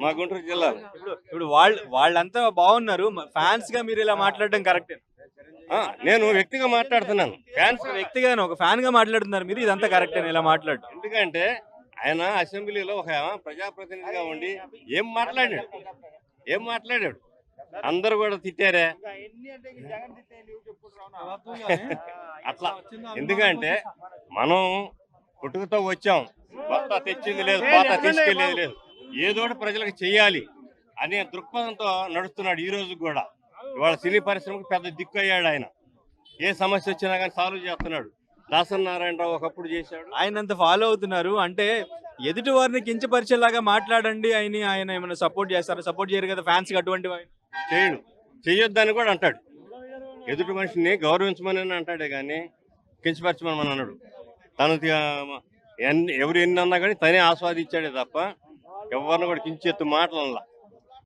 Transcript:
మా గుంటూరు జిల్లాలో. ఇప్పుడు వాళ్ళంతా బాగున్నారు. ఫ్యాన్స్ గా మీరు ఇలా మాట్లాడడం కరెక్టే? నేను వ్యక్తిగా మాట్లాడుతున్నాను. వ్యక్తిగానే ఒక ఫ్యాన్ గా మాట్లాడుతున్నారు మీరు, ఇదంతా కరెక్టే ఇలా మాట్లాడడం? ఎందుకంటే ఆయన అసెంబ్లీలో ఒక ప్రజాప్రతినిధిగా ఉండి ఏం మాట్లాడాడు? ఏం మాట్లాడాడు? అందరూ కూడా తిట్టారే. అట్లా ఎందుకంటే మనం పుట్టుకతో వచ్చాం, కొత్త తెచ్చింది లేదు, పాత తీసుకెళ్లేది లేదు, ఏదో ఒకటి ప్రజలకు చెయ్యాలి అనే దృక్పథంతో నడుస్తున్నాడు ఈ రోజు కూడా. ఇవాళ సినీ పరిశ్రమకు పెద్ద దిక్కు అయ్యాడు ఆయన. ఏ సమస్య వచ్చినా కానీ సాల్వ్ చేస్తున్నాడు. దాసరి నారాయణరావు ఒకప్పుడు చేశాడు. ఆయనంత ఫాలో అవుతున్నారు అంటే ఎదుటి వారిని కించపరిచేలాగా మాట్లాడండి అని ఆయన ఏమైనా సపోర్ట్ చేస్తారా? సపోర్ట్ చేయరు కదా ఫ్యాన్స్ కి అటువంటి చేయడు, చెయ్యొద్దని కూడా అంటాడు. ఎదుటి మనిషిని గౌరవించమని అంటాడే కానీ కించపరచమని అన్నాడు. తను ఎవరు ఎన్ని అన్నా కానీ తనే ఆస్వాదించాడే తప్ప ఎవరిని కూడా కించెత్తు మాటలల్లా.